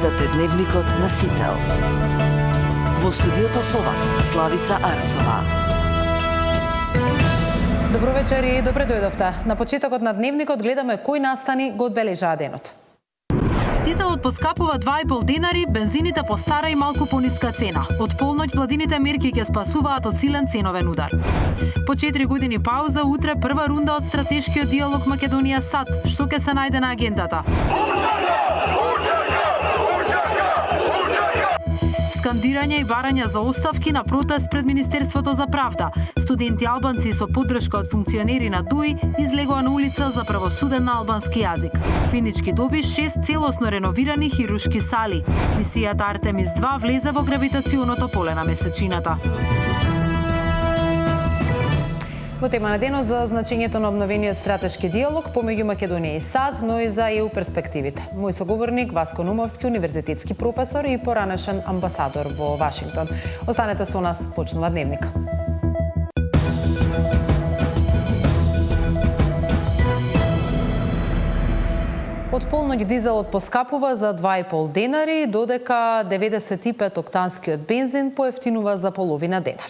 Гледате Дневникот на Сител. Во студиото со вас Славица Арсова. Добро вечер и добре дојдовте. На почетокот на Дневникот гледаме кои настани го одбележаа денот. Дизелот поскапува 2,5 денари, бензините постара и малку пониска цена. Од полноќ владините мерки ќе спасуваат од силен ценовен удар. По 4 години пауза, утре прва рунда од стратешкиот диалог Македонија-САД. Што ќе се најде на агендата? Скандирање и барања за оставки на протест пред Министерството за правда. Студенти албанци со поддршка од функционери на ДУИ излегоа на улица за правосуден на албански јазик. Клинички доби 6 целосно реновирани хируршки сали. Мисијата Артемис 2 влезе во гравитационото поле на месечината. Во тема на денот за значењето на обновениот стратешки диалог помеѓу Македонија и САД, но и за ЕУ перспективите. Мој соговорник Васко Нумовски, универзитетски професор и поранешен амбасадор во Вашингтон. Останете со нас, почнува Дневник. Од полноќ дизелот поскапува за 2,5 денари, додека 95 октанскиот бензин поевтинува за половина денар.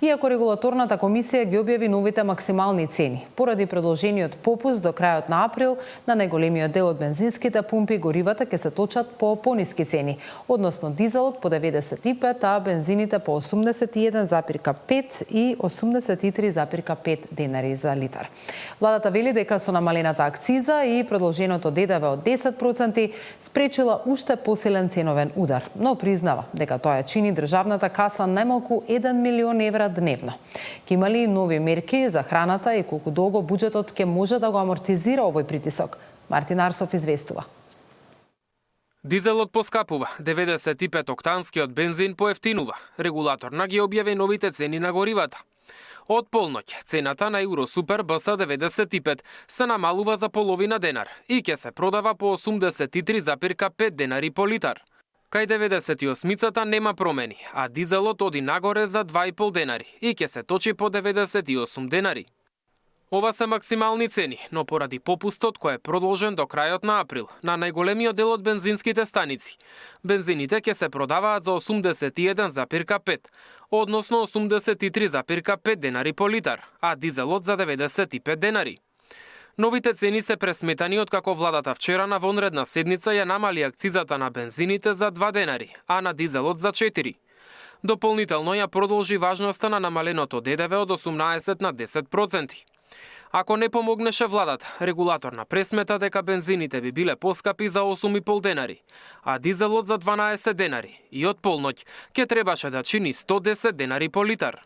Иако регулаторната комисија ги објави новите максимални цени, поради продолжениот попуст до крајот на април на најголемиот дел од бензинските пумпи горивата ќе се точат по пониски цени, односно дизелот по 95, а бензините по 81,5 и 83,5 денари за литар. Владата вели дека со намалената акциза и продолженото ДДВ од 10% спречила уште посилен ценовен удар, но признава дека тоа чини државната каса најмалку 1 милион евра дневно. Ке има ли нови мерки за храната и колку долго буџетот ќе може да го амортизира овој притисок? Мартин Арсов известува. Дизелот поскапува, 95 октанскиот бензин поевтинува. Регулаторна ги објави новите цени на горивата. Од полноќ, цената на Евросупер БС-95 се намалува за половина денар и ќе се продава по 83,5 денари по литар. Кај 98-цата нема промени, а дизелот оди нагоре за 2,5 денари и ќе се точи по 98 денари. Ова се максимални цени, но поради попустот кој е продолжен до крајот на април на најголемиот дел од бензинските станици, бензините ќе се продаваат за 81,5, односно 83,5 денари по литар, а дизелот за 95 денари. Новите цени се пресметани откако владата вчера на вонредна седница ја намали акцизата на бензините за 2 денари, а на дизелот за 4. Дополнително ја продолжи важноста на намаленото ДДВ од 18 на 10%. Ако не помогнеше владата, регулаторна пресмета дека бензините би биле поскапи за 8,5 денари, а дизелот за 12 денари и од полноќ ќе требаше да чини 110 денари по литар.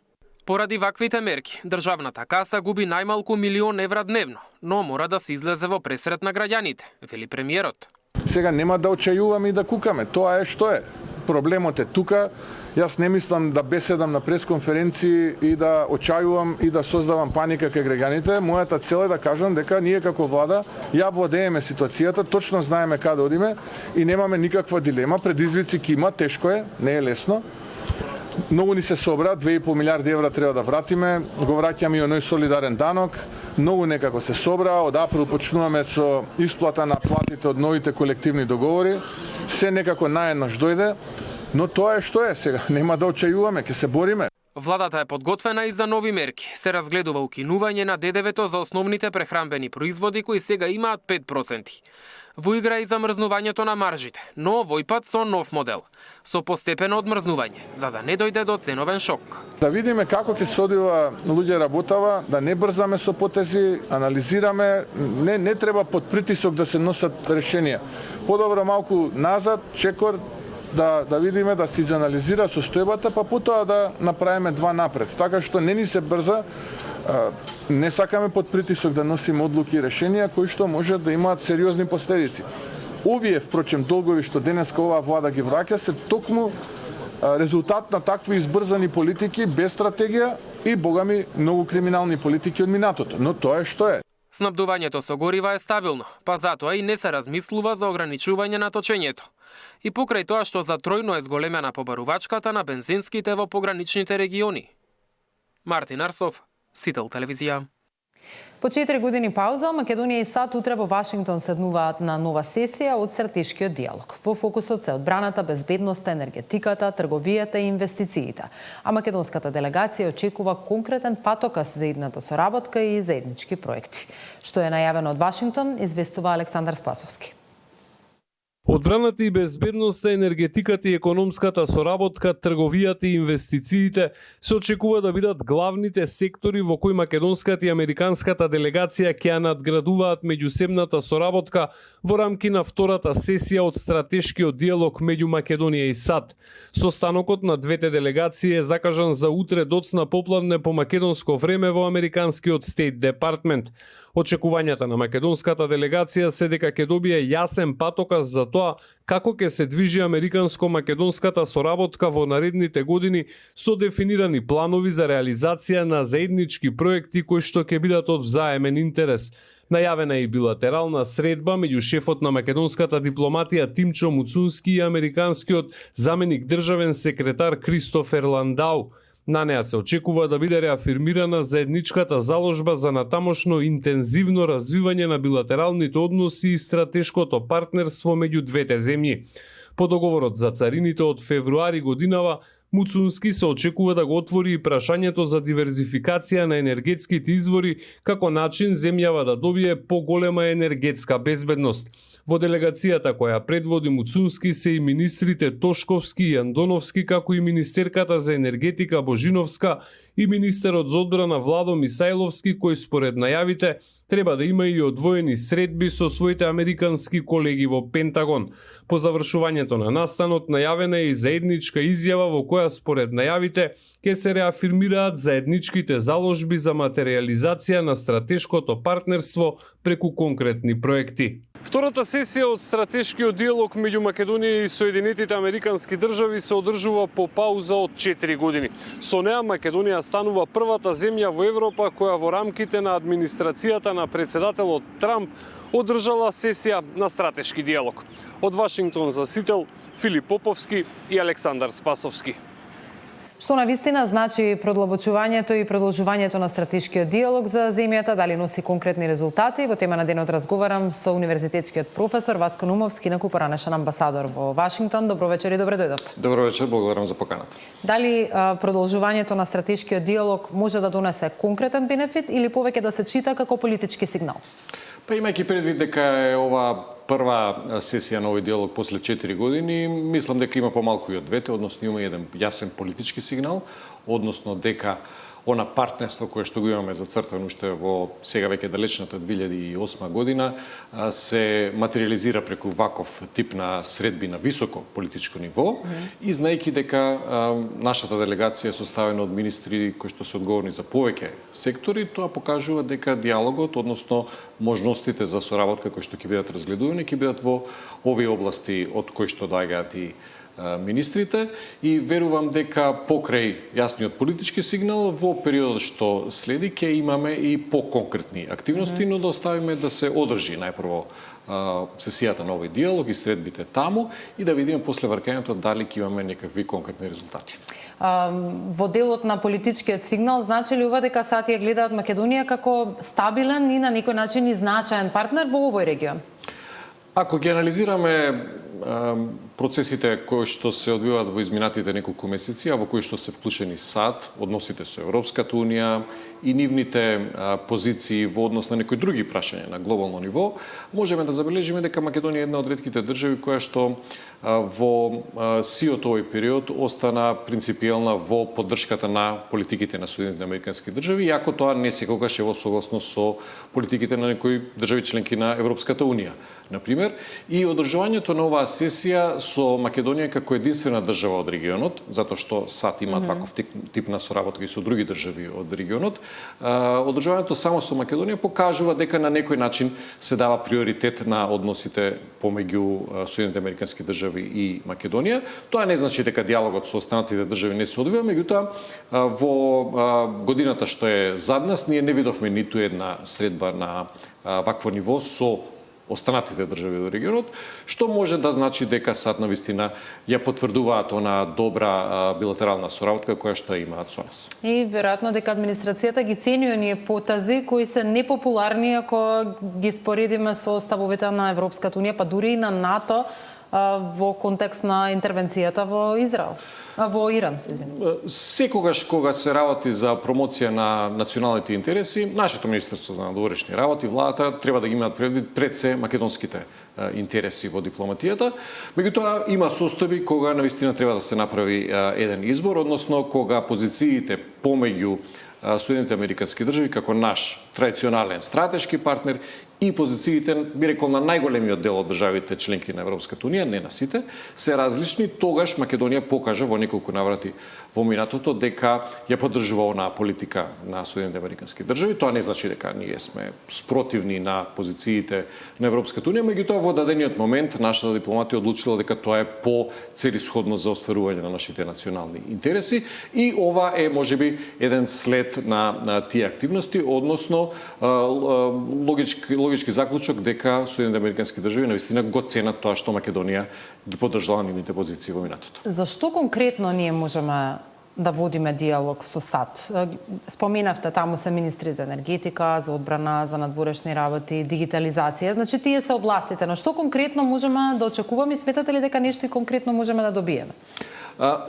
Поради ваквите мерки, државната каса губи најмалку милион евра дневно, но мора да се излезе во пресрет на граѓаните, вели премиерот. Сега нема да очајуваме и да кукаме, тоа е што е. Проблемот е тука. Јас не мислам да беседам на пресконференции и да очајувам и да создавам паника кај граѓаните. Мојата цел е да кажам дека ние како влада ја владееме ситуацијата, точно знаеме каде одиме и немаме никаква дилема. Предизвици ќе има, тешко е, не е лесно. Многу ни се собра, 2,5 милиарди евра треба да вратиме, го враќаме и оној солидарен данок, многу некако се собра, од април почнуваме со исплата на платите од новите колективни договори, се некако наеднаш дојде, но тоа е што е сега, нема да очајуваме, ќе се бориме. Владата е подготвена и за нови мерки. Се разгледува укинување на ДДВ-то за основните прехранбени производи кои сега имаат 5%. Во игра и замрзнувањето на маржите, но овој пат со нов модел, со постепено одмрзнување, за да не дојде до ценовен шок. Да видиме како ќе се одива луѓе работава, да не брзаме со потези, анализираме, не треба под притисок да се носат решенија. Подобро малку назад, чекор, да видиме, да се изанализира состојбата, па потоа да направиме два напред. Така што не ни се брза, не сакаме под притисок да носиме одлуки и решенија кои што може да имаат сериозни последици. Овие, впрочем, долгови што денеска оваа влада ги враќа, се токму резултат на такви избрзани политики без стратегија и, богами, многу криминални политики од минатото. Но тоа е што е. Снабдувањето со горива е стабилно, па затоа и не се размислува за ограничување на точењето. И покрај тоа што за тројно е зголемена побарувачката на бензинските во пограничните региони. Мартин Арсов, Сител телевизија. По 4 години пауза, Македонија и САД утре во Вашингтон седнуваат на нова сесија од стратешкиот диалог. Во фокусот се одбраната, безбедноста, енергетиката, трговијата и инвестициите. А македонската делегација очекува конкретен патокас за идната соработка и заеднички проекти. Што е најавено од Вашингтон, известува Александар Спасовски. Одбраната и безбедноста, енергетиката и економската соработка, трговијата и инвестициите се очекува да бидат главните сектори во кои македонската и американската делегација ќе ја надградуваат меѓусебната соработка во рамки на втората сесија од стратешкиот диалог меѓу Македонија и САД. Состанокот на двете делегации е закажан за утре доцна попладне по македонско време во американскиот Стейт Департмент. Очекувањата на македонската делегација се дека ќе добие јасен патокас за тоа како ќе се движи американско-македонската соработка во наредните години со дефинирани планови за реализација на заеднички проекти кои што ќе бидат од взаемен интерес. Најавена е и билатерална средба меѓу шефот на македонската дипломатија Тимчо Муцунски и американскиот заменик државен секретар Кристофер Ландау. На неа се очекува да биде реафирмирана заедничката заложба за натамошно интензивно развивање на билатералните односи и стратешкото партнерство меѓу двете земји. По договорот за царините од февруари годинава, Муцунски се очекува да го отвори и прашањето за диверзификација на енергетските извори како начин земјава да добие поголема енергетска безбедност. Во делегацијата која предводи Муцунски се и министрите Тошковски и Андоновски, како и министерката за енергетика Божиновска и министерот за одбрана Владо Мисајловски, кој според најавите треба да има и одвоени средби со своите американски колеги во Пентагон. По завршувањето на настанот најавена е и заедничка изјава во која според најавите ќе се реафирмираат заедничките заложби за материјализација на стратешкото партнерство преку конкретни проекти. Втората сесија од стратешкиот диалог меѓу Македонија и Соединетите Американски држави се одржува по пауза од 4 години. Со неа Македонија станува првата земја во Европа која во рамките на администрацијата на председателот Трамп одржала сесија на стратешки диалог. Од Вашингтон за Сител, Филип Поповски и Александар Спасовски. Што на вистина значи продлабочувањето и продолжувањето на стратешкиот диалог за земјата, дали носи конкретни резултати? Во тема на денот разговарам со универзитетскиот професор Васко Нумовски, на поранешен амбасадор во Вашингтон. Добро вечер и добре дојдовте. Добро вечер, благодарам за поканата. Дали продолжувањето на стратешкиот диалог може да донесе конкретен бенефит или повеќе да се чита како политички сигнал? Па имајќи предвид дека е ова прва сесија на овој диалог после 4 години, мислам дека има помалку и од двете, односно има еден јасен политички сигнал, односно дека она партнерство кое што го имаме зацртано уште во сега веќе далечната 2008 година се материализира преку ваков тип на средби на високо политичко ниво и знаејќи дека нашата делегација е составена од министри кои што се одговорни за повеќе сектори, тоа покажува дека диалогот, односно можностите за соработка кои што ќе бидат разгледувани, ќе бидат во овие области од кои што доаѓаат и министрите и верувам дека покрај јасниот политички сигнал во периодот што следи ќе имаме и поконкретни активности, но да оставиме да се одржи најпрво сесијата на овој диалог и средбите таму и да видиме после вркењето дали ќе имаме некакви конкретни резултати. Во делот на политичкиот сигнал, значи ли ова дека САД ја гледаат Македонија како стабилен и на некој начин и значаен партнер во овој регион? Ако ги анализираме процесите кои што се одвиваат во изминатите неколку месеци, а во кои што се вклучени САД, односите со Европската унија и нивните позиции во однос на некои други прашања на глобално ниво, можеме да забележиме дека Македонија е една од ретките држави која што во сиот овој период остана принципиелна во поддршката на политиките на Соединетите Американски држави, иако тоа не секогаш е во согласно со политиките на некои држави членки на Европската унија. Например, и одржувањето на оваа сесија со Македонија како единствена држава од регионот, затоа што САД имаат ваков тип на соработка и со други држави од регионот, одржувањето само со Македонија покажува дека на некој начин се дава приоритет на односите помеѓу Соединетите Американски држави и Македонија. Тоа не значи дека диалогот со останатите држави не се одвива, меѓутоа во годината што е зад нас ние не видовме ниту една средба на вакво ниво со останатите држави од регионот, што може да значи дека САД навистина ја потврдуваат она добра билатерална соработка која што имаат со нас. И веројатно дека администрацијата ги цени оние потези кои се непопуларни ако ги споредиме со ставовите на Европската унија, па дури и на НАТО во контекст на интервенцијата во Израел. Во Иран, се извинувам. Секогаш кога се работи за промоција на националните интереси, нашето Министерство за надворешни работи, владата треба да ги имаат предвид пред се македонските интереси во дипломатијата. Меѓутоа има состојби кога навистина треба да се направи еден избор, односно кога позициите помеѓу Соединените Американски држави како наш традиционален стратешки партнер и позициите, би рекол, на најголемиот дел од државите членки на Европската унија, не на сите, се различни, тогаш Македонија покажа во неколку наврати во минатото дека ја поддржува онаа политика на Соединените Американски држави. Тоа не значи дека ние сме спротивни на позициите на Европската унија, меѓутоа во дадениот момент нашата дипломатија одлучила дека тоа е по-целисходно за остварување на нашите национални интереси и ова е можеби еден след на тие активности, односно логички заклучок дека Соединените Американски држави навистина го ценат тоа што Македонија ги поддржала нивните позиции во минатото. Зашто конкретно ние можеме да водиме диалог со САД? Споменавте, таму се министри за енергетика, за одбрана, за надворешни работи, дигитализација. Значи, тие се областите. Но што конкретно можеме да очекуваме и сметате ли дека нешто и конкретно можеме да добиеме?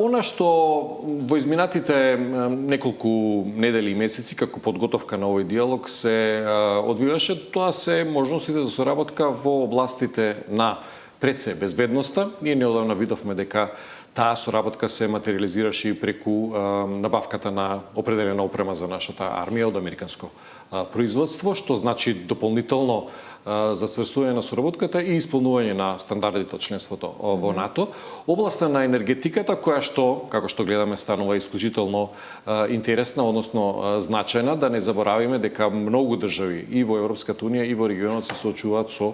Она што во изминатите неколку недели и месеци како подготовка на овој диалог се одвиваше, тоа се можностите за соработка во областите на пред се безбедноста. Ние неодамна видовме дека таа соработка се материализираше и преку набавката на определена опрема за нашата армија од американско производство, што значи дополнително зацврстување на соработката и исполнување на стандардите од членството во НАТО. Областа на енергетиката, која што, како што гледаме, станува исклучително интересна, односно значајна, да не заборавиме дека многу држави и во Европската унија и во регионот се соочуваат со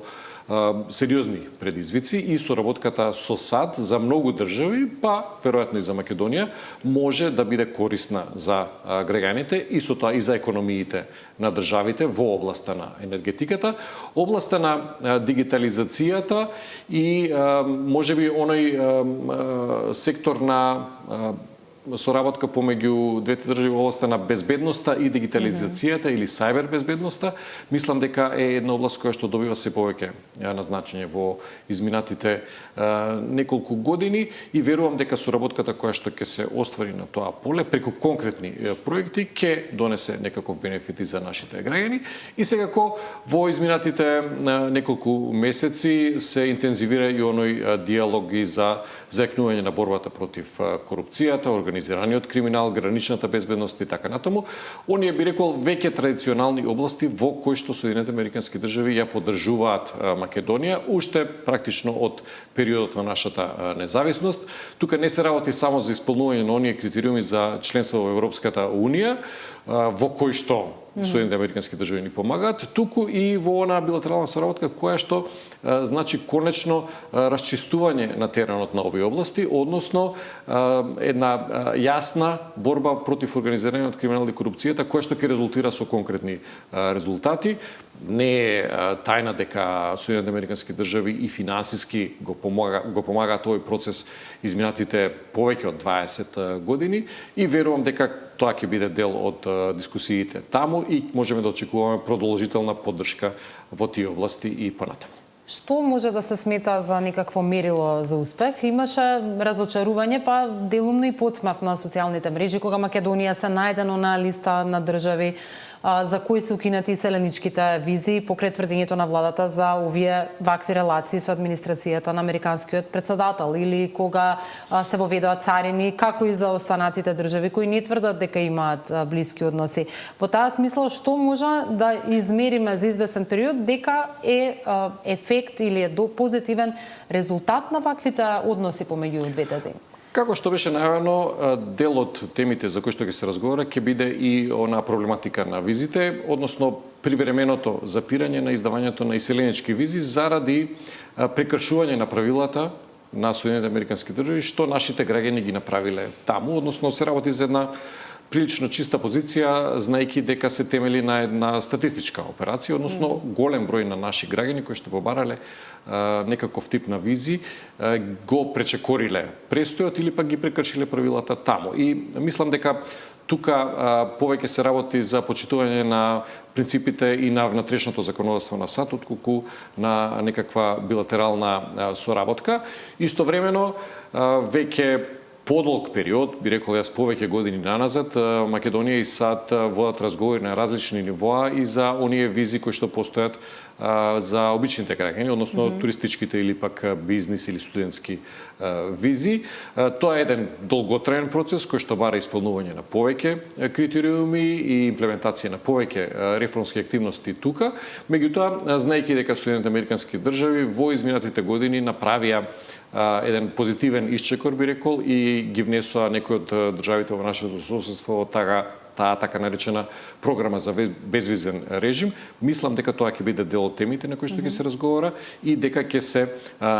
сериозни предизвици и соработката со САД за многу држави, па веројатно и за Македонија, може да биде корисна за граѓаните и со тоа и за економиите на државите во областа на енергетиката, областа на дигитализацијата и можеби оној сектор на соработка помеѓу двете држави во областа на безбедноста и дигитализацијата или сајбер безбедноста, мислам дека е една област која што добива се повеќе на значење во изминатите неколку години и верувам дека соработката која што ќе се оствари на тоа поле преку конкретни проекти ќе донесе некаков бенефит и за нашите граѓани и секако во изминатите неколку месеци се интензивира и оној диалог и за зајакнување на борбата против корупцијата, организираниот криминал, граничната безбедност и така натаму. Оние би рекол веќе традиционални области во кои што Соединените Американски држави ја поддржуваат Македонија уште практично од периодот на нашата независност. Тука не се работи само за исполнување на оние критериуми за членство во Европската унија, во кои што Соединените Американски држави ни помагаат, туку и во она билатерална соработка која што значи конечно расчистување на теренот на овие области, односно една јасна борба против организираниот криминал и корупцијата која што ќе резултира со конкретни резултати. Не е тајна дека Соединените Американски држави и финансиски го помагаат овој процес изминатите повеќе од 20 години и верувам дека тоа ќе биде дел од дискусиите таму и можеме да очекуваме продолжителна поддршка во тие области и понатаму. Што може да се смета за некакво мерило за успех? Имаше разочарување, па делумно и подсмев на социјалните мрежи кога Македонија се најдено на листа на држави за кои се укинати селеничките визи покрај тврдењето на владата за овие вакви релации со администрацијата на американскиот председател или кога се воведоа царини, како и за останатите држави кои не тврдат дека имаат блиски односи. Во таа смисла, што може да измериме за извесен период дека е ефект или е позитивен резултат на ваквите односи помеѓу двете земји? Како што беше најавено, дел од темите за кои што ќе се разговара ќе биде и она проблематика на визите, односно привременото запирање на издавањето на иселенички визи заради прекршување на правилата на Соединените Американски држави, што нашите граѓани ги направиле таму, односно се работи за една прилично чиста позиција, знаејќи дека се темели на една статистичка операција, односно голем број на наши граѓани кои што побарале некаков тип на визи, го пречекориле престојот или пак ги прекршиле правилата таму. И мислам дека тука повеќе се работи за почитување на принципите и на внатрешното законодавство на САД, отколку на некаква билатерална соработка. Истовремено, веќе подолг период, би рекол јас повеќе години наназад, Македонија и САД водат разговори на различни нивоа и за оние визи кои што постојат за обичните граѓани, односно туристичките или пак бизнис или студентски визи. Тоа е еден долготраен процес кој што бара исполнување на повеќе критериуми и имплементација на повеќе реформски активности тука. Меѓутоа, знаејќи дека Соединетите американски држави во изминатите години направија еден позитивен исчекор, би рекол, и ги внесоа некои од државите во нашето соседство таа така наречена програма за безвизен режим. Мислам дека тоа ќе биде дел од темите на кои што ќе се разговара и дека ќе се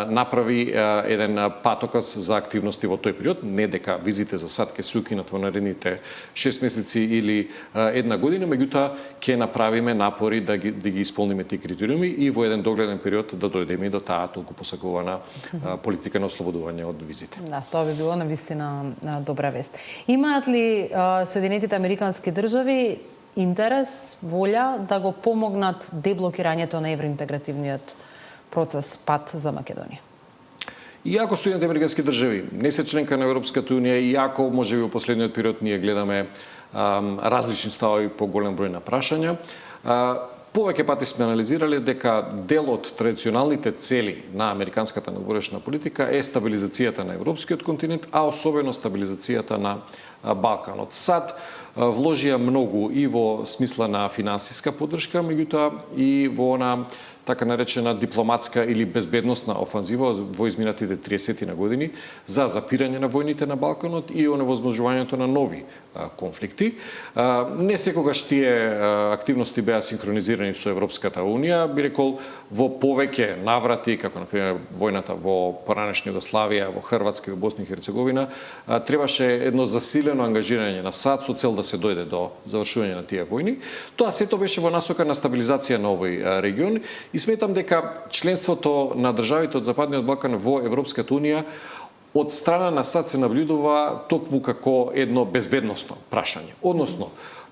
направи еден патоказ за активности во тој период, не дека визите за САД ќе се укинат во наредните 6 месеци или една година, меѓутоа ќе направиме напори да ги исполниме тие критериуми и во еден догледен период да дојдеме до таа толку посакувана политика на ослободување од визите. Да, тоа би било навистина добра вест. Имаат ли Соединетите американски држави интерес, волја да го помогнат деблокирањето на евроинтегративниот процес пат за Македонија? Иако Соединетите американски држави не се членка на Европската унија, иако можеби во последниот период ние гледаме различни ставови по голем број на прашања, повеќе пати сме анализирале дека дел од традиционалните цели на американската надворешна политика е стабилизацијата на европскиот континент, а особено стабилизацијата на Балканот. САД вложија многу и во смисла на финансиска поддршка, меѓутоа и во она така наречена дипломатска или безбедносна офанзива во изминатите 30 години за запирање на војните на Балканот и оневозможувањето на нови конфликти. Не секогаш тие активности беа синхронизирани со Европската унија, би рекол во повеќе наврати, како на пример војната во поранешна Југославија, во Хрватска и во Босна и Херцеговина, требаше едно засилено ангажирање на САД со цел да се дојде до завршување на тие војни. Тоа сето беше во насока на стабилизација на овој регион и сметам дека членството на државите од Западниот Балкан во Европската унија од страна на САД се наблюдува токму како едно безбедносно прашање. Односно,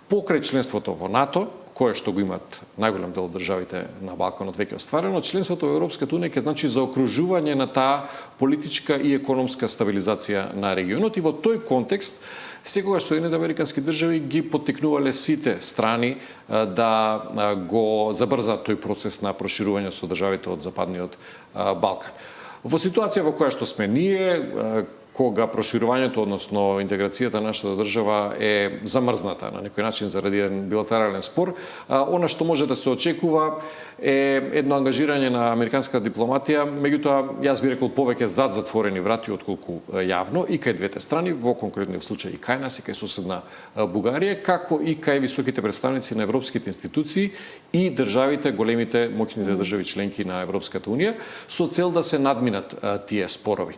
покрај членството во НАТО, кое што го имат најголем дел од државите на Балканот веќе остварено, членството во Европската унија ќе значи заокружување на таа политичка и економска стабилизација на регионот и во тој контекст секогаш Соединетите американски држави ги поттикнувале сите страни да го забрзаат тој процес на проширување со државите од Западниот Балкан. Во ситуација во која што сме ние, кога проширувањето, односно интеграцијата на нашата држава е замрзната на некој начин заради еден билатерален спор, она што може да се очекува е едно ангажирање на американската дипломатија, меѓутоа јас би рекол повеќе зад затворени врати отколку јавно и кај двете страни, во конкретниот случај и кај нас и кај соседна Бугарија, како и кај високите представници на европските институции и државите, големите моќните држави членки на Европската унија, со цел да се надминат тие спорови.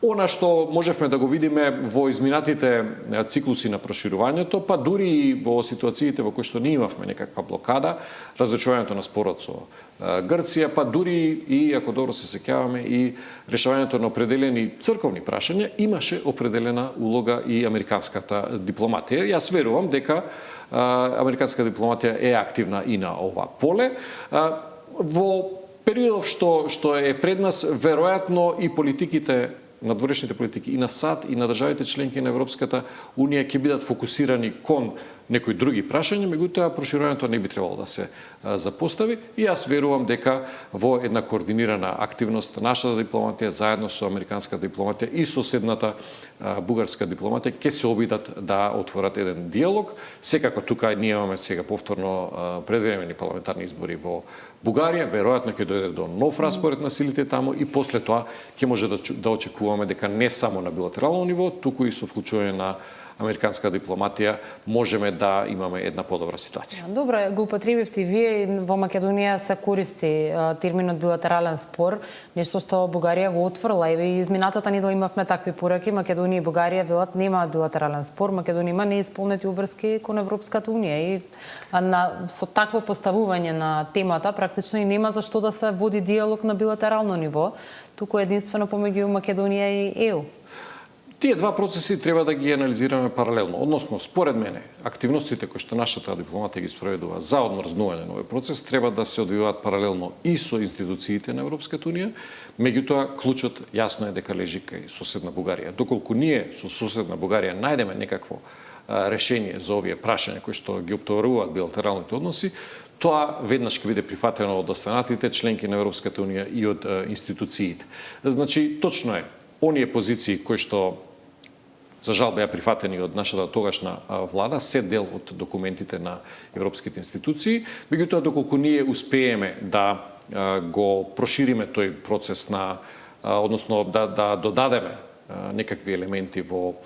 Она што можевме да го видиме во изминатите циклуси на проширувањето, па дури и во ситуациите во кои што ние имавме некаква блокада, разречувањето на спорот со Грција, па дури и, ако добро се сеќаваме, и решавањето на определени црковни прашања, имаше определена улога и американската дипломатија. Јас верувам дека американската дипломатија е активна и на ова поле. Во периодов што е пред нас, веројатно и политиките, надворешните политики и на САД и на државите членки на Европската унија ќе бидат фокусирани кон некои други прашања, меѓутоа проширувањето не би требало да се запостави и јас верувам дека во една координирана активност нашата дипломатија заедно со американската дипломатија и соседната бугарска дипломатија ќе се обидат да отворат еден диалог. Секако тука ние имаме сега повторно предвремени парламентарни избори во Бугарија, веројатно ќе дојде до нов распоред на силите таму и после тоа ќе може да очекуваме дека не само на билатерално ниво, туку и со вклучување на американска дипломатија можеме да имаме една подобра ситуација. Добро, го употребивте и вие, и во Македонија се користи терминот билатерален спор, нешто што Бугарија го отфрла. И изминатата недела имавме такви пораки, Македонија и Бугарија велат немаат билатерален спор, Македонија има неисполнети обврски кон Европската унија и со такво поставување на темата практично и нема за што да се води диалог на билатерално ниво, туку единствено помеѓу Македонија и ЕУ. Тие два процеси треба да ги анализираме паралелно. Односно, според мене, активностите кои што нашата дипломатија ги спроведува за одмрзнување на овој процес треба да се одвиваат паралелно и со институциите на Европската унија. Меѓутоа, клучот јасно е дека лежи кај соседна Бугарија. Доколку ние со соседна Бугарија најдеме некакво решение за овие прашања кои што ги оптоваруваат билатералните односи, тоа веднаш ќе биде прифатено од останатите членки на Европската унија и од институциите. Значи, точно е, оние позиции кои што за жал беа прифатени од нашата тогашна влада, се дел од документите на европските институции, меѓутоа доколку ние успееме да го прошириме тој процес на, односно да додадеме некакви елементи во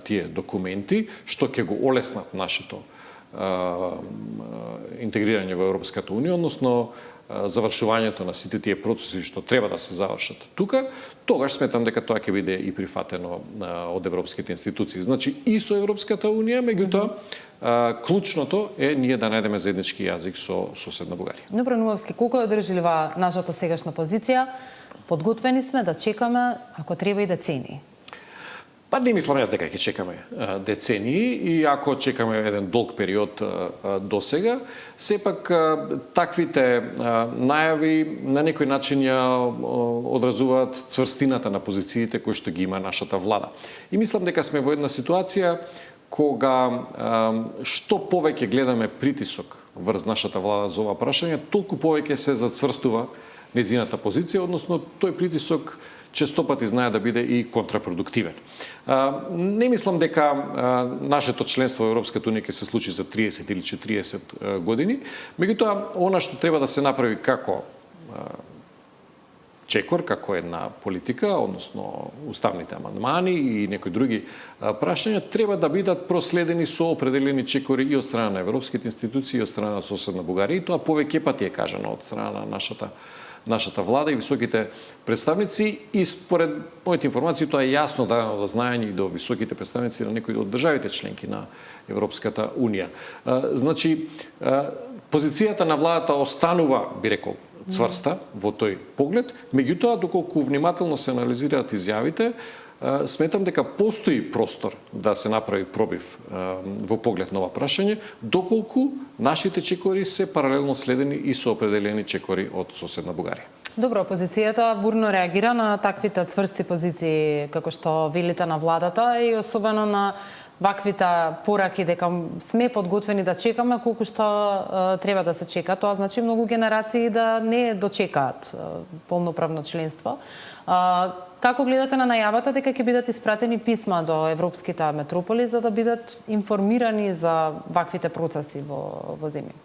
тие документи, што ќе го олеснат нашето интегрирање во Европската унија, односно завршувањето на сите тие процеси што треба да се завршат тука, тогаш сметам дека тоа ќе биде и прифатено од европските институции. Значи и со Европската унија, меѓутоа клучното е ние да најдеме заеднички јазик со соседна Бугарија. Добро, Нумовски, колку е одржлива нашата сегашна позиција? Подготвени сме да чекаме, ако треба и децении. Па не мислам јас дека ќе чекаме децении и ако чекаме еден долг период до сега, сепак таквите најави на некој начин ја одразуваат цврстината на позициите кои што ги има нашата влада. И мислам дека сме во една ситуација кога што повеќе гледаме притисок врз нашата влада за ова прашање, толку повеќе се зацврстува незината позиција, односно тој притисок често пати знае да биде и контрапродуктивен. Не мислам дека нашето членство во Европската унија ќе се случи за 30 или 40 години, меѓутоа она што треба да се направи како чекор, како една политика, односно уставните амандмани и некои други прашања, треба да бидат проследени со определени чекори и од страна на европските институции и од страна на соседна Бугарија. И тоа повеќе пати е кажано од страна на нашата влада и високите представници, и според моите информации тоа е јасно дадено до знаење и до високите представници на некои од државите членки на Европската унија. Значи, позицијата на владата останува, би рекол, цврста во тој поглед, меѓутоа доколку внимателно се анализираат изјавите, сметам дека постои простор да се направи пробив во поглед на ова прашање, доколку нашите чекори се паралелно следени и со определени чекори од соседна Бугарија. Добро, опозицијата бурно реагира на таквите цврсти позиции како што велите на владата и особено на ваквите пораки дека сме подготвени да чекаме колку што треба да се чека. Тоа значи многу генерации да не дочекаат полноправно членство. Како гледате на најавата дека ќе бидат испратени писма до европските метрополи за да бидат информирани за ваквите процеси во земја?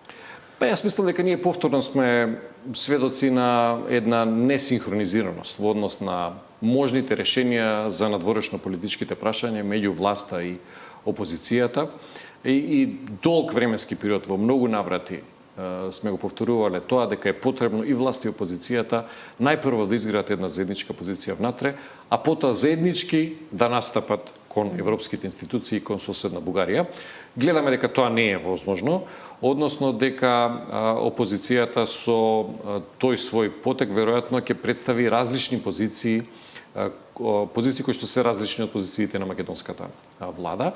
Па јас мислам дека ние повторно сме сведоци на една несинхронизираност во однос на можните решенија за надворешно политичките прашања меѓу власта и опозицијата и долг временски период во многу наврати сме го повторувале тоа дека е потребно и власт и опозицијата најпрво да изградат една заедничка позиција внатре, а потоа заеднички да настапат кон европските институции и кон соседна Бугарија. Гледаме дека тоа не е возможно, односно дека опозицијата со тој свој потек веројатно ќе представи различни позиции кои што се различни од позициите на македонската влада.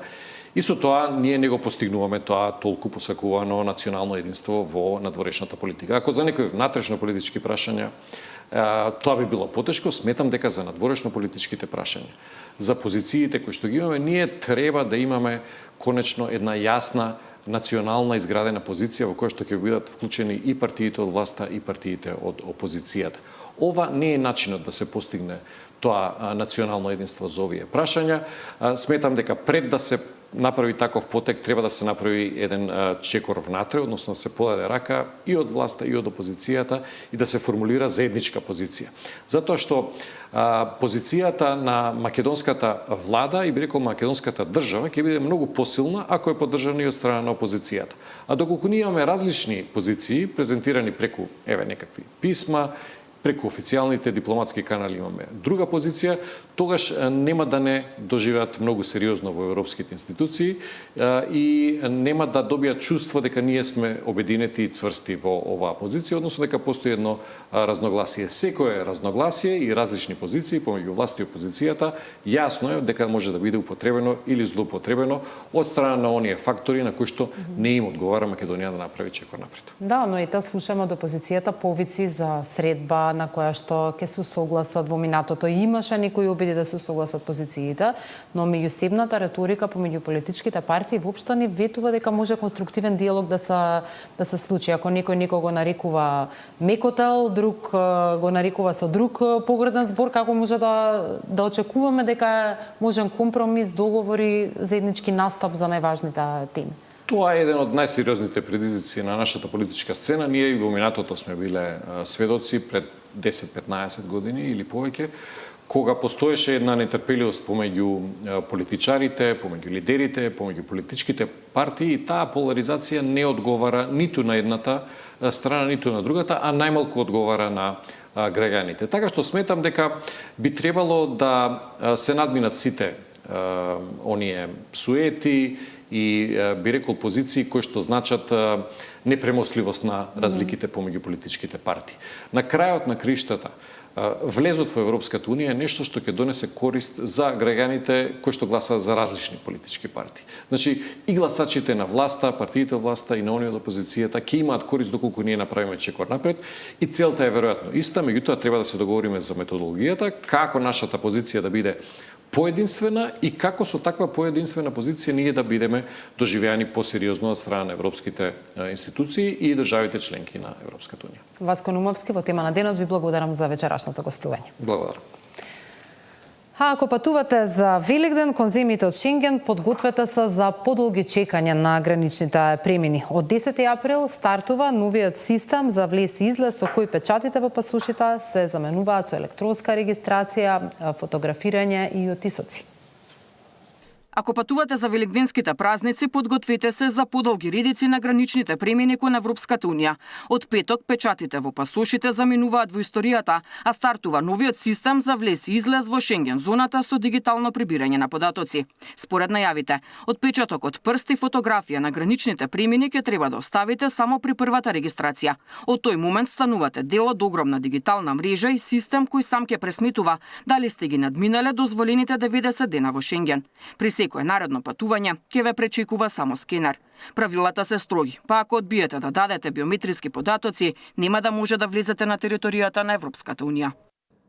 И со тоа ние не го постигнуваме тоа толку посакувано национално единство во надворешната политика. Ако за некои внатрешно политички прашања тоа би било потешко, сметам дека за надворешно политичките прашања, за позициите кои што ги имаме, ние треба да имаме конечно една јасна национална изградена позиција во која што ќе бидат вклучени и партиите од власта и партиите од опозицијата. Ова не е начинот да се постигне тоа национално единство за овие прашања. Сметам дека пред да се направи таков потек, треба да се направи еден чекор внатре, односно да се подаде рака и од власта и од опозицијата и да се формулира заедничка позиција. Затоа што позицијата на македонската влада и би рекол македонската држава ќе биде многу посилна ако е поддржана и од страна на опозицијата. А доколку ние имаме различни позиции презентирани преку некакви писма, преку официјалните дипломатски канали имаме друга позиција, тогаш нема да не доживеат многу сериозно во европските институции и нема да добијат чувство дека ние сме обединети и цврсти во оваа позиција, односно дека постои едно разногласие. Секое разногласие и различни позиции помеѓу власт и опозицијата, јасно е дека може да биде употребено или злоупотребено од страна на оние фактори на кои што не им одговара Македонија да направи чекор напред. Да, но и та слушаме од опозицијата повици за средба на која што ќе се согласат во минатото. Имаше некои обиди да се согласат позициите, но меѓусебната риторика помеѓу политичките партии воопшто не ветува дека може конструктивен диалог да се случи. Ако некој некого нарекува мекотел, друг го нарекува со друг погреден збор, како може да очекуваме дека можен компромис, договори, заеднички настап за најважните теми? Тоа е еден од најсериозните предизвици на нашата политичка сцена. Ние и во минатото сме биле сведоци пред 10-15 години или повеќе, кога постоеше една нетрпеливост помеѓу политичарите, помеѓу лидерите, помеѓу политичките партии и таа поларизација не одговара ниту на едната страна, ниту на другата, а најмалку одговара на граѓаните. Така што сметам дека би требало да се надминат сите оние суети и би рекол позиции кои што значат непремостливост на разликите помеѓу политичките партии. На крајот на криштата, влезот во Европската Унија е нешто што ќе донесе корист за граѓаните кои што гласаат за различни политички партии. Значи, и гласачите на власта, партиите од власта и на оние од опозицијата ќе имаат корист доколку ние направиме чекор напред и целта е веројатно иста, меѓутоа треба да се договориме за методологијата, како нашата позиција да биде поединствена и како со таква поединствена позиција ние да бидеме доживеани посериозно од страна на европските институции и државите членки на Европската Унија. Васко Нумовски, во тема на денот ви благодарам за вечерашното гостување. Благодарам. А ако патувате за Великден кон земјите од Шенген, подгответе се за подолги чекања на граничните премини. Од 10 април стартува новиот систем за влез и излез со кој печатите во пасошите се заменуваат со електронска регистрација, фотографирање и оттисоци. Ако патувате за великденските празници, подгответе се за подолги редици на граничните премини кон Европската Унија. Од петок печатите во пасошите заминуваат во историјата, а стартува новиот систем за влез и излез во Шенген зоната со дигитално прибирање на податоци. Според најавите, отпечаток од прст и фотографија на граничните премини ќе треба да оставите само при првата регистрација. Од тој момент станувате дел од огромна дигитална мрежа и систем кој сам ќе пресметува дали сте ги надминале дозволените 90 дена во Шенген. При секое наредно патување ќе ве пречекува само скенер. Правилата се строги, па ако одбиете да дадете биометриски податоци, нема да може да влезете на територијата на Европската Унија.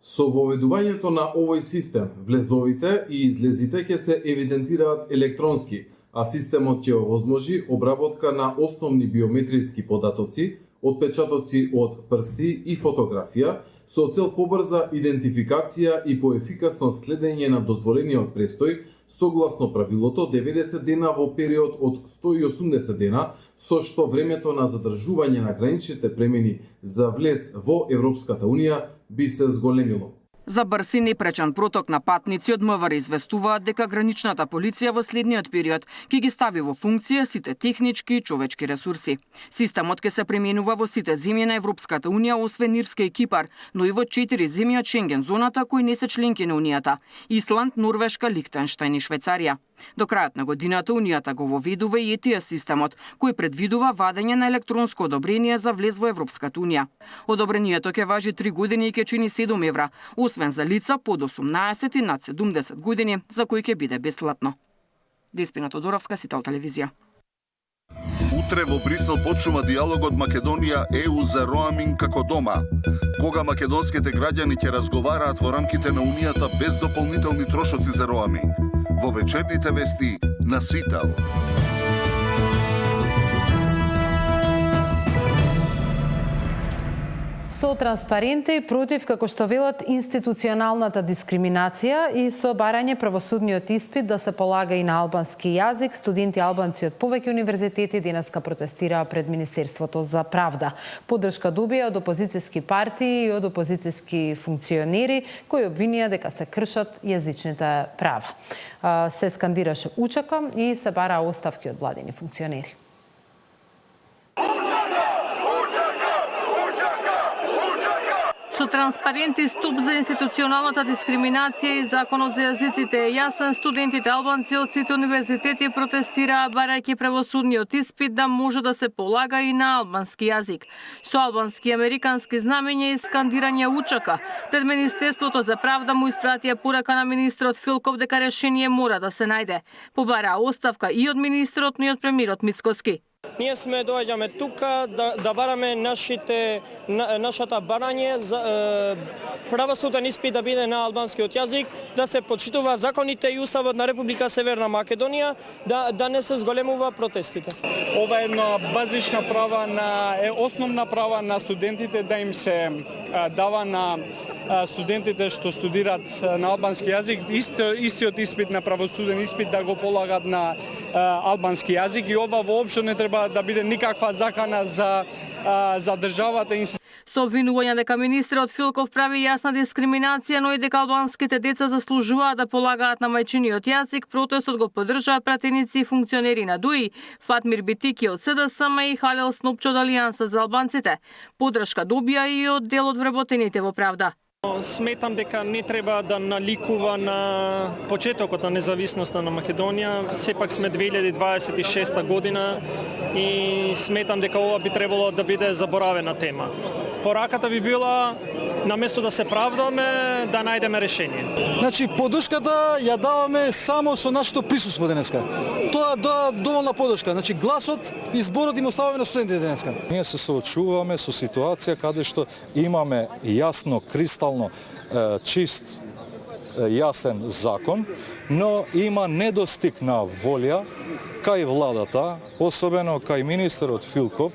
Со воведувањето на овој систем, влезовите и излезите ќе се евидентираат електронски, а системот ќе овозможи обработка на основни биометриски податоци, отпечатоци од прсти и фотографија, со цел побрза идентификација и поефикасно следење на дозволениот престој, согласно правилото 90 дена во период од 180 дена, со што времето на задржување на граничните премини за влез во Европската Унија би се зголемило. За брз и непречен проток на патници од МВР известуваат дека граничната полиција во следниот период ќе ги стави во функција сите технички и човечки ресурси. Системот ќе се применува во сите земји на Европската Унија, освен Ирска и Кипар, но и во 4 земји од Шенген зоната кои не се членки на Унијата: Исланд, Норвешка, Лихтенштајн и Швајцарија. До крајот на годината Унијата го воведува и ETIAS системот, кој предвидува вадење на електронско одобрение за влез во Европската Унија. Одобрението ќе важи 3 години и ќе чини 7 евра, освен за лица под 18 и над 70 години, за кои ќе биде бесплатно. Деспина Тодоровска, Сител телевизија. Утре во Брисел почнува диалогот Македонија ЕУ за роаминг како дома, кога македонските граѓани ќе разговараат во рамките на Унијата без дополнителни трошоци за роаминг. Во вечерните вести на Сител. Со Со транспаренти против, како што велат, институционалната дискриминација и со барање правосудниот испит да се полага и на албански јазик, студенти албанци од повеќе универзитети денеска протестираа пред Министерството за правда. Поддршка добија од опозицијски партии и од опозицијски функционери кои обвинија дека се кршат јазичните права. Се скандираше учака и се бараа оставки од владини функционери. Со транспаренти стоп за институционалната дискриминација и законот за јазиците е јасен, студентите албанци од сите универзитети протестираа барајќи правосудниот испит да може да се полага и на албански јазик. Со албански и американски знамења и скандирање учака, пред Министерството за правда му испратија порака на министрот Филков дека решение мора да се најде. Побараа оставка и од министрот, но и од премиерот Мицкоски. Ние сме доаѓаме тука да бараме нашата барање за правосуден испит да биде на албанскиот јазик, да се почитува законите и уставот на Република Северна Македонија, да не се зголемува протестите. Ова е една базична права основна права на студентите да им се дава на студентите што студираат на албански јазик, истиот испит на правосуден испит да го полагат на албански јазик и ова воопшто не треба да биде никаква закана за државата. Со обвинување дека министрот Филков прави јасна дискриминација, но и дека албанските деца заслужуваат да полагаат на мајчиниот јазик, протестот го поддржаа пратеници и функционери на ДУИ, Фатмир Битики од СДСМ и Халил Снопчо од Алијанса за албанците. Поддршка добија и од дел од вработените во правда. Сметам дека не треба да наликува на почетокот на независноста на Македонија. Сепак сме 2026 година и сметам дека ова би требало да биде заборавена тема. Пораката би била, наместо да се правдаме, да најдеме решение. Значи, поддршката ја даваме само со нашето присуство денеска. Тоа е доволна поддршка. Значи, гласот и зборот им оставаме на студентите денеска. Ние се соочуваме со ситуација каде што имаме јасно, кристално, чист, јасен закон, но има недостиг на волја кај владата, особено кај министерот Филков,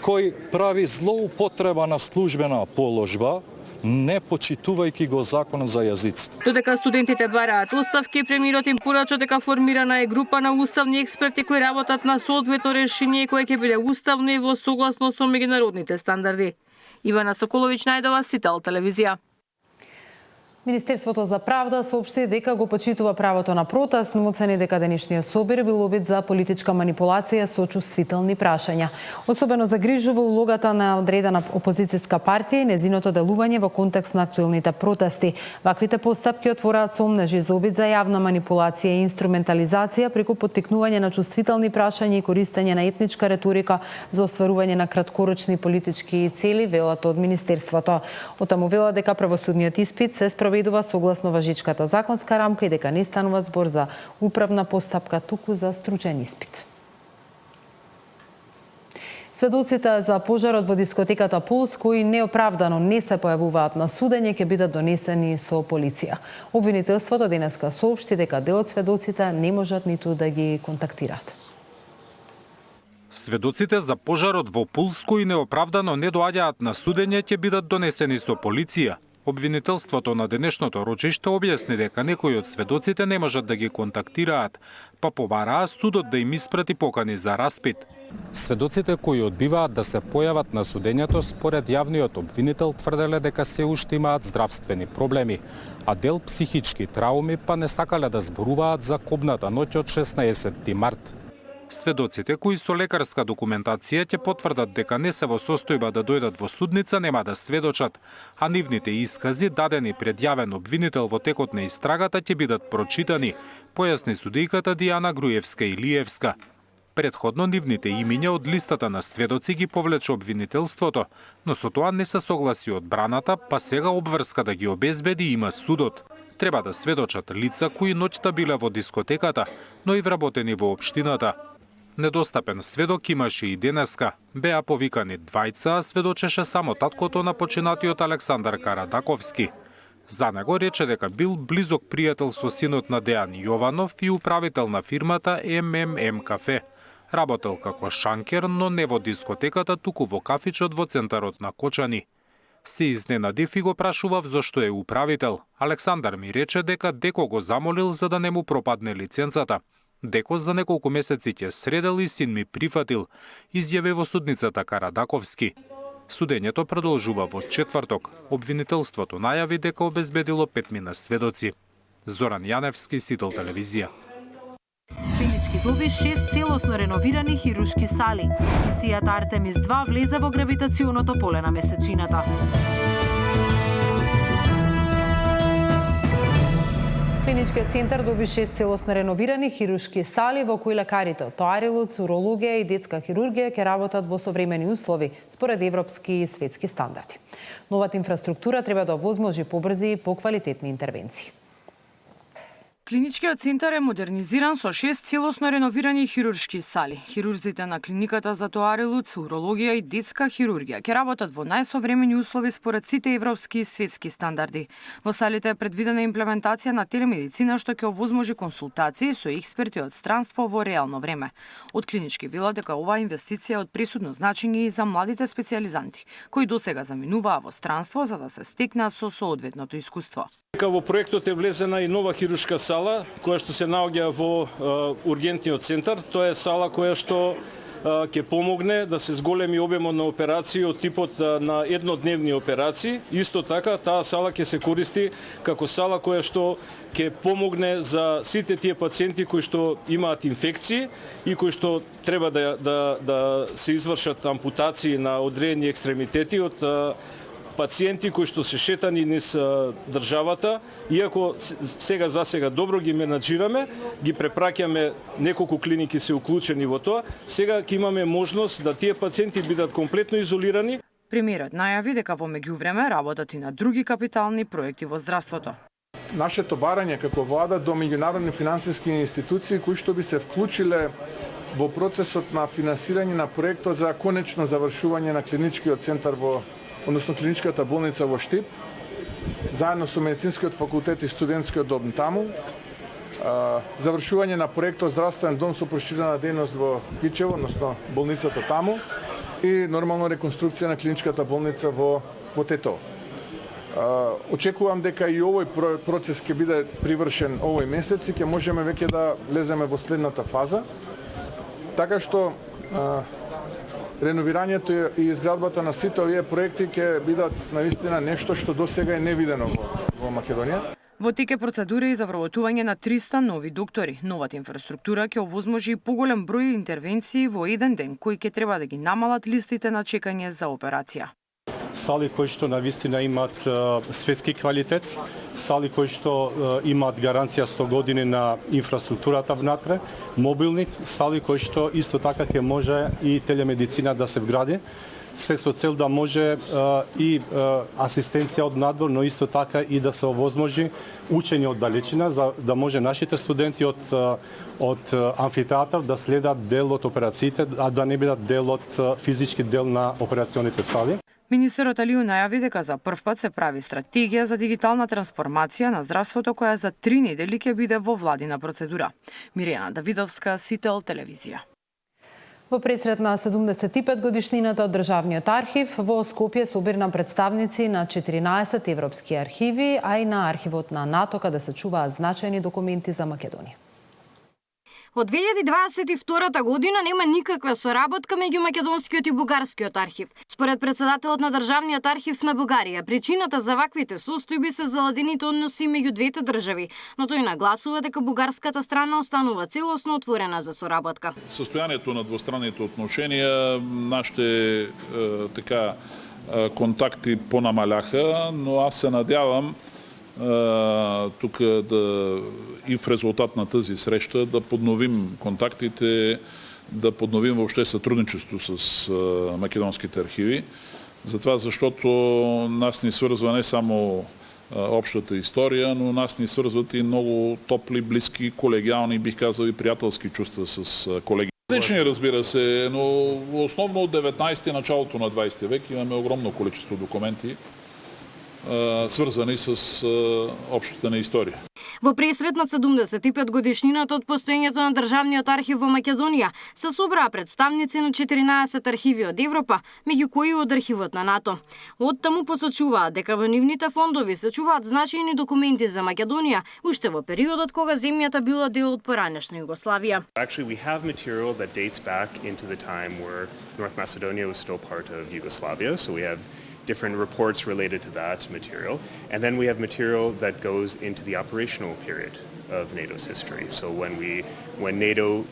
кој прави злоупотреба на службена положба, не почитувајќи го законот за јазиците. Додека студентите бараат оставки, премиерот им порача дека формирана е група на уставни експерти кои работат на соодветно решение кое ќе биде уставно и во согласно со меѓународните стандарди. Ивана Соколовиќ, Најдова, Сител телевизија. Министерството за правда соопшти дека го почитува правото на протест, но оцени дека денешниот собир бил обид за политичка манипулација со чувствителни прашања. Особено загрижува улогата на одредена опозицијска партија и незиното делување во контекст на актуелните протести. Ваквите постапки отвораат сомнежи за обид за јавна манипулација и инструментализација преку поттикнување на чувствителни прашања и користење на етничка реторика за остварување на краткорочни политички цели, велат од Министерството. Оттаму велат дека правосудниот испит се спроведува согласно важичката законска рамка и дека не станува збор за управна постапка, туку за стручен испит. Сведоците за пожарот во дискотеката Пулс, кои неоправдано не се појавуваат на судење, ќе бидат донесени со полиција. Обвинителството денеска соопшти дека дел од сведоците не можат ниту да ги контактираат. Сведоците за пожарот во Пулс, кои неоправдано не доаѓаат на судење, ќе бидат донесени со полиција. Обвинителството на денешното рочиште објасни дека некои од сведоците не можат да ги контактираат, па побараа судот да им испрати покани за распит. Сведоците кои одбиваат да се појават на судењето според јавниот обвинител тврделе дека се уште имаат здравствени проблеми, а дел психички трауми па не сакале да зборуваат за кобната ноќ од 16 март. Сведоците кои со лекарска документација ќе потврдат дека не се во состојба да дојдат во судница нема да сведочат, а нивните искази дадени пред јавен обвинител во текот на истрагата ќе бидат прочитани, појасни судијката Дијана Груевска-Илиевска. Предходно нивните имиња од листата на сведоци ги повлече обвинителството, но со тоа не се согласи одбраната, па сега обврска да ги обезбеди има судот. Треба да сведочат лица кои ноќта биле во дискотеката, но и вработени во општината. Недостапен сведок имаше и денеска. Беа повикани двајца, а сведочеше само таткото на починатиот Александар Карадаковски. За него рече дека бил близок пријател со синот на Дејан Јованов и управител на фирмата МММ Кафе. Работел како шанкер, но не во дискотеката, туку во кафичот во центарот на Кочани. Се изненадив и го прашував зошто е управител. Александар ми рече дека Деко го замолил за да не му пропадне лиценцата. Деко за неколку месеци ќе средел и син ми прифатил, изјави во судницата Карадаковски. Судењето продолжува во четврток. Обвинителството најави дека обезбедило 5 мина сведоци. Зоран Јаневски, Сител телевизија. Клинички доби 6 целосно реновирани хируршки сали. Мисијата Артемис 2 влезе во гравитационото поле на месечината. Клиничкиот центар доби 6 целосно реновирани хируршки сали во кои лекарите од тоарилот, урологија и детска хирургија ќе работат во современи услови според европски и светски стандарди. Новата инфраструктура треба да овозможи побрзи и поквалитетни интервенции. Клиничкиот центар е модернизиран со 6 целосно реновирани хируршки сали. Хирурзите на клиниката за тоарилот, урологија и детска хирургија ќе работат во најсовремени услови според сите европски и светски стандарди. Во салите е предвидена имплементација на телемедицина што ќе овозможи консултации со експерти од странство во реално време. Од клинички велат дека оваа инвестиција е од пресудно значење и за младите специјализанти, кои досега заминуваа во странство за да се стекнат со соодветното искуство. Во проектот е влезена и нова хируршка сала, која што се наоѓа во ургентниот центар. Тоа е сала која што ќе помогне да се зголеми обемот на операции од типот на еднодневни операции. Исто така, таа сала ќе се користи како сала која што ќе помогне за сите тие пациенти кои што имаат инфекции и кои што треба да се извршат ампутации на одредени екстремитети од пациенти кои што се шетани низ државата, иако сега за сега добро ги менаџираме, ги препраќаме, неколку клиники се уклучени во тоа, сега ќе имаме можност да тие пациенти бидат комплетно изолирани. Премиерот најави дека во меѓувреме работат и на други капитални проекти во здравството. Нашето барање како влада до меѓународни финансиски институции кои што би се вклучиле во процесот на финансирање на проектот за конечно завршување на клиничкиот центар односно клиничката болница во Штип, заедно со медицинскиот факултет и студентскиот дом таму, завршување на проектот здравствен дом со проширена дејност во Кичево, односно болницата таму, и нормално реконструкција на клиничката болница во Тетово. Очекувам дека и овој процес ќе биде привршен овој месец и ќе можеме веќе да влеземе во следната фаза, така што реновирањето и изградбата на сите овие проекти ќе бидат наистина нешто што досега е невидено во Македонија. Во тек е процедура и за вработување на 300 нови доктори. Новата инфраструктура ќе овозможи поголем број интервенции во еден ден, кои ќе треба да ги намалат листите на чекање за операција. Сали кои што навистина имаат светски квалитет, сали кои што имаат гаранција 100 години на инфраструктурата внатре, мобилни, сали кои што исто така ќе може и телемедицина да се вгради, се со цел да може и асистенција од надвор, но исто така и да се овозможи учење од далечина, за да може нашите студенти од амфитеатар да следат дел од операциите, а да не бидат дел од физички дел на операционите сали. Министерот Алиу најави дека за прв пат се прави стратегија за дигитална трансформација на здравството која за 3 недели ќе биде во владина процедура. Миријана Давидовска, Сител телевизија. Во пресрет на 75 годишнината од Државниот архив, во Скопје се обирна представници на 14 европски архиви, а и на архивот на НАТО, каде се чуваат значајни документи за Македонија. Од 2022 година нема никаква соработка меѓу македонскиот и бугарскиот архив. Според председателот на Државниот архив на Бугарија, причината за ваквите состојби се заладените односи меѓу двете држави, но тој нагласува дека бугарската страна останува целосно отворена за соработка. Состојанието на двустранните отношенија, нашите контакти понамаляха, но аз се надявам тук и в резултат на тази среща да подновим контактите, да подновим въобще сътрудничество с македонските архиви. Затова, защото нас ни свързва не само общата история, но нас ни свързват и много топли, близки, колегиални, бих казал и приятелски чувства с колеги. Различни, разбира се, но основно от 19 началото на 20 век имаме огромно количество документи, свързани с общата на история. Во пресрет на 75 годишнината од постоењето на Државниот архив во Македонија се собраа представници на 14 архиви од Европа, меѓу кои од архивот на НАТО. Од таму посочуваат дека во нивните фондови се чуваат значајни документи за Македонија уште во периодот кога земјата била дел од поранешна Југославија. Actually, we have material that dates back into the time where North Macedonia was still part of Yugoslavia, so we have different reports related to that material. And then we have material that goes into the operational period of NATO's history. So when NATO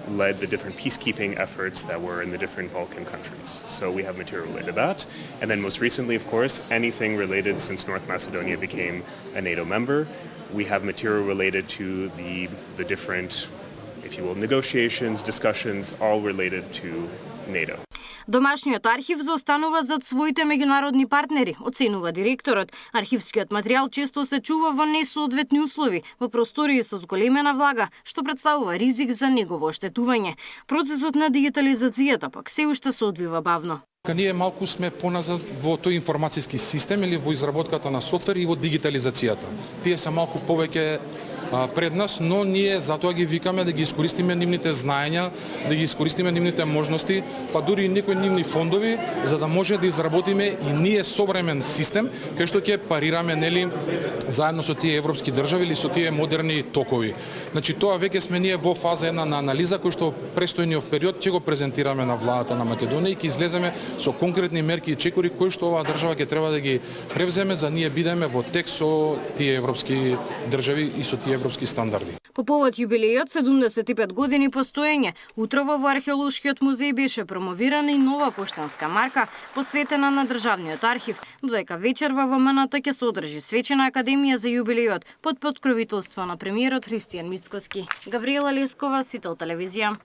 led the different peacekeeping efforts that were in the different Balkan countries. So we have material related to that. And then most recently, of course, anything related since North Macedonia became a NATO member. We have material related to the different, if you will, negotiations, discussions, all related to NATO. Домашниот архив заостанува зад своите меѓународни партнери, оценува директорот. Архивскиот материјал често се чува во несоодветни услови, во простории со зголемена влага, што представува ризик за негово оштетување. Процесот на дигитализацијата пак се уште се одвива бавно. Ние малку сме поназад во тој информацијски систем или во изработката на софтвер и во дигитализацијата. Тие се малку повеќе пред нас, но ние затоа ги викаме да ги искористиме нивните знаења, да ги искористиме нивните можности, па дури и некои нивни фондови, за да може да изработиме и ние современ систем, кај што ќе парираме нели заедно со тие европски држави или со тие модерни токови. Значи тоа веќе сме ние во фаза една на анализа кој што престојниот период ќе го презентираме на владата на Македонија и ќе излеземе со конкретни мерки и чекори кои што оваа држава ќе треба да ги превземе за ние бидеме во тек со тие европски држави и со тие европски стандарди. По повод јубилејот 75 години постоење, утрово во археолошкиот музеј беше промовирана и нова поштанска марка посветена на Државниот архив, додека вечер во ВМНТ ќе се одржи свечена академија за јубилејот под поткровителство на премиерот Христијан Мицкоски. Гавриела Лескова, Сител телевизија.